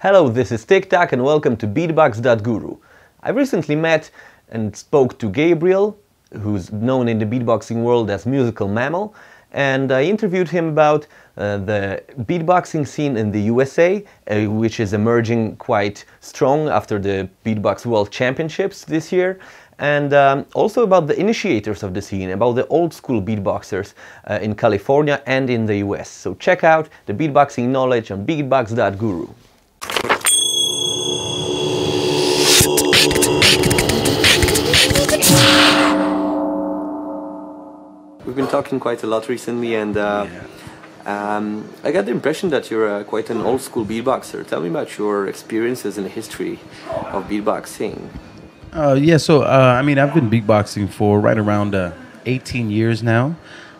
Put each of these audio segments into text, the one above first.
Hello, this is TikTok and welcome to beatbox.guru. I recently met and spoke to Gabriel, who's known in the beatboxing world as Musical Mammal, and I interviewed him about the beatboxing scene in the USA, which is emerging quite strong after the Beatbox World Championships this year, and also about the initiators of the scene, about the old school beatboxers in California and in the US. So check out the beatboxing knowledge on beatbox.guru. We've been talking quite a lot recently, and I got the impression that you're quite an old school beatboxer. Tell me about your experiences and history of beatboxing. I mean, I've been beatboxing for right around 18 years now.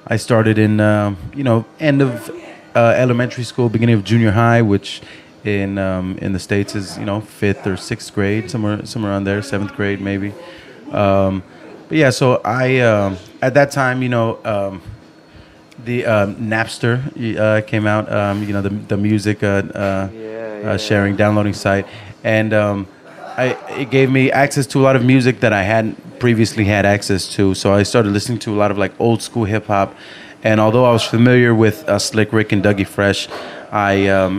I started in, end of elementary school, beginning of junior high, which in the States is, 5th or 6th grade, somewhere around there, 7th grade maybe. So I, at that time, the Napster came out, the music sharing, downloading site. And it gave me access to a lot of music that I hadn't previously had access to. So I started listening to a lot of like old school hip hop. And although I was familiar with Slick Rick and Dougie Fresh, I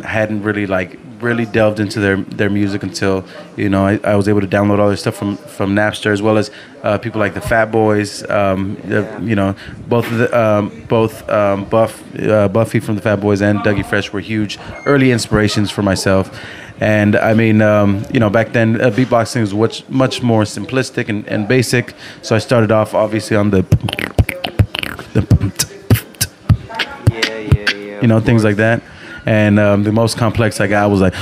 hadn't really delved into their music until I was able to download all their stuff from Napster, as well as people like the Fat Boys, Buffy from the Fat Boys and Dougie Fresh were huge early inspirations for myself. And I mean, back then beatboxing was much more simplistic and basic. So I started off obviously on the things like that. And the most complex I got was like,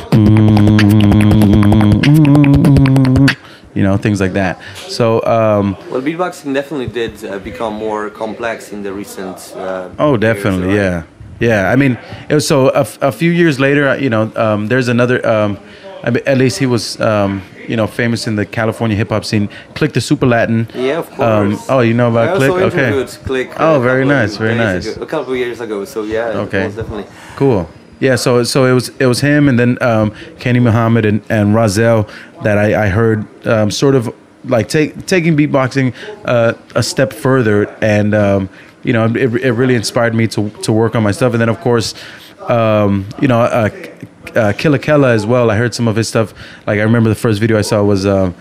things like that. So, well, beatboxing definitely did become more complex in the recent. Definitely, years, right? yeah. I mean, it was so a few years later. There's another. At least he was, famous in the California hip hop scene. Click the Super Latin. Yeah, of course. You know about Click? I also Okay. Click. Very nice. A couple of years ago. So yeah. Okay. Most definitely. Cool. Yeah, so it was him, and then Kenny Muhammad and Razel that I heard sort of like taking beatboxing a step further, and it really inspired me to work on my stuff. And then of course, Killa Kela as well. I heard some of his stuff. Like I remember the first video I saw was him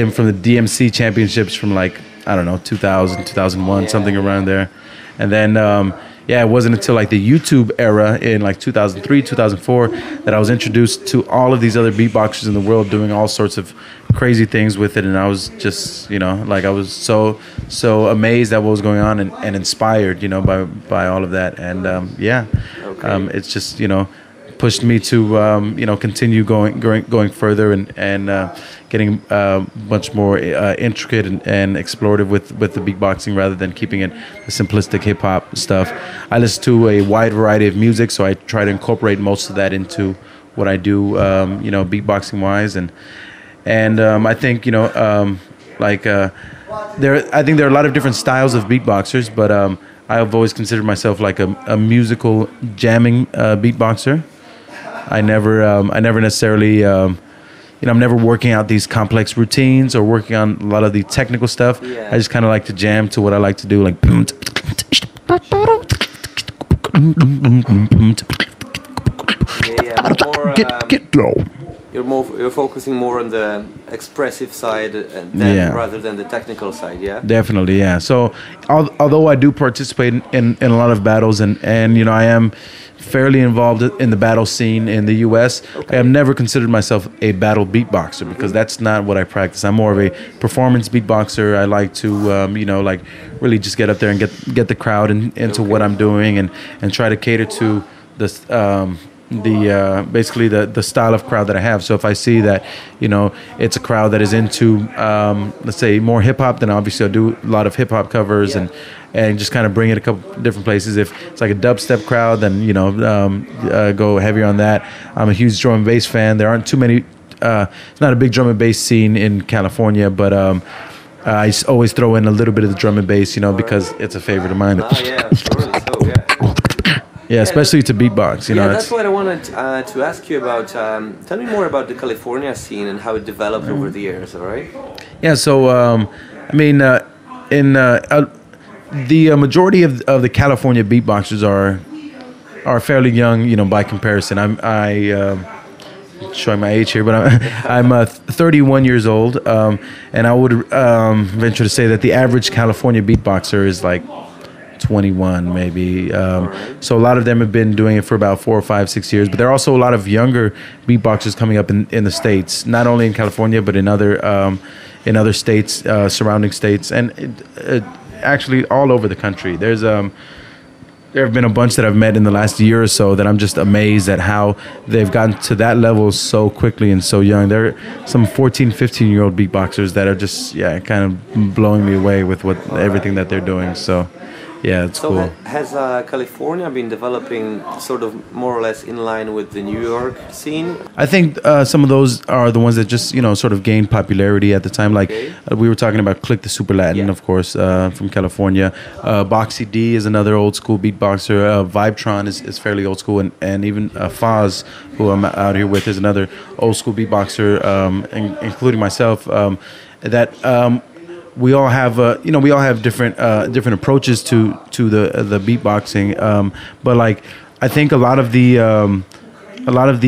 from the DMC championships from like 2000, 2001, something around there, and then. It wasn't until like the YouTube era in like 2003, 2004 that I was introduced to all of these other beatboxers in the world doing all sorts of crazy things with it. And I was just, I was so amazed at what was going on and inspired, by all of that. And it's just, pushed me to, continue going further and getting much more intricate and explorative with the beatboxing rather than keeping it the simplistic hip hop stuff. I listen to a wide variety of music, so I try to incorporate most of that into what I do, beatboxing wise, and I think I think there are a lot of different styles of beatboxers, but I've always considered myself like a musical jamming beatboxer. I never necessarily. I'm never working out these complex routines or working on a lot of the technical stuff. Yeah. I just kind of like to jam to what I like to do, like. Get low. You're focusing more on the expressive side rather than the technical side, yeah? Definitely, yeah. So although I do participate in a lot of battles and I am fairly involved in the battle scene in the US, I have never considered myself a battle beatboxer because that's not what I practice. I'm more of a performance beatboxer. I like to really just get up there and get the crowd into what I'm doing and try to cater to this basically the style of crowd that I have. So if I see that it's a crowd that is into let's say more hip hop, then obviously I'll do a lot of hip hop covers and just kind of bring it a couple different places. If it's like a dubstep crowd, then go heavier on that. I'm a huge drum and bass fan. There aren't too many. It's not a big drum and bass scene in California, but I always throw in a little bit of the drum and bass, because it's a favorite of mine. Yeah, sure. So, yeah. Yeah, especially to beatbox. You know, that's what I wanted to ask you about. Tell me more about the California scene and how it developed over the years. All right. Yeah. So I mean, in the majority of the California beatboxers are fairly young. You know, by comparison, showing my age here, but I'm 31 years old, and I would venture to say that the average California beatboxer is like 21 maybe. So a lot of them have been doing it for about 4 or 5, 6 years, but there are also a lot of younger beatboxers coming up in the States, not only in California, but in other states, surrounding states, and actually all over the country. There have been a bunch that I've met in the last year or so that I'm just amazed at how they've gotten to that level so quickly and so young. There are some 14, 15-year-old beatboxers that are just, kind of blowing me away with everything that they're doing. So, yeah, it's cool. Has California been developing sort of more or less in line with the New York scene? I think some of those are the ones that just, sort of gained popularity at the time. Like we were talking about Click the Super Latin, of course, from California. Boxy D is another old school beatboxer. Vibetron is fairly old school. And even Foz, who I'm out here with, is another old school beatboxer, including myself, we all have different approaches to the beatboxing, but like I think a lot of the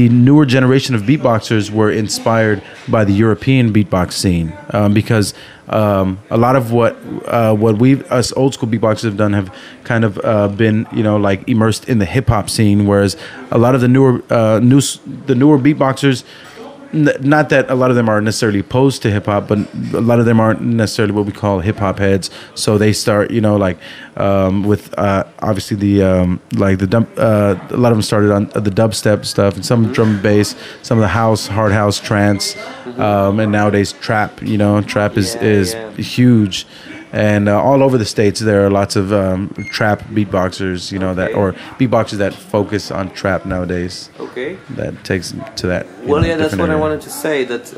newer generation of beatboxers were inspired by the European beatbox scene, because a lot of what us old school beatboxers have done have kind of been like immersed in the hip hop scene, whereas a lot of the newer beatboxers. Not that a lot of them are necessarily opposed to hip hop, but a lot of them aren't necessarily what we call hip hop heads. So they start, with obviously the a lot of them started on the dubstep stuff, and some drum and bass, some of the house, hard house, trance, and nowadays trap. Trap is huge. And all over the states, there are lots of trap beatboxers, or beatboxers that focus on trap nowadays. Okay. That takes to that. Well, that's what I wanted to say. That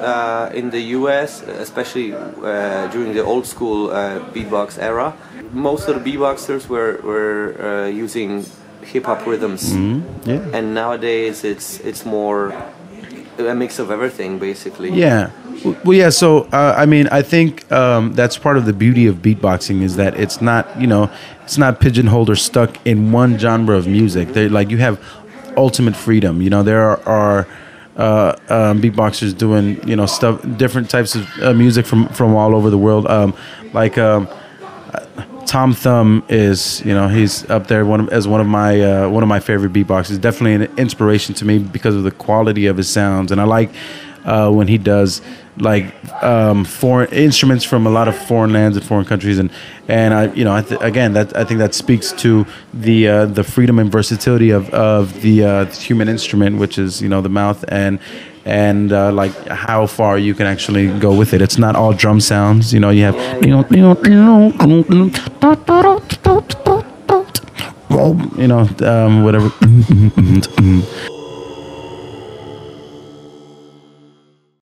in the U.S., especially during the old school beatbox era, most of the beatboxers were using hip hop rhythms. Mm-hmm. Yeah. And nowadays, it's more a mix of everything, basically. Yeah. Well, yeah. So, I mean, I think that's part of the beauty of beatboxing is that it's not, it's not pigeonholed or stuck in one genre of music. You have ultimate freedom. There are beatboxers doing, stuff, different types of music from all over the world. Tom Thumb is, he's up there as one of my favorite beatboxers. Definitely an inspiration to me because of the quality of his sounds, and I like when he does foreign instruments from a lot of foreign lands and foreign countries, and I think that speaks to the freedom and versatility of the human instrument, which is the mouth, and how far you can actually go with it. It's not all drum sounds. You have whatever.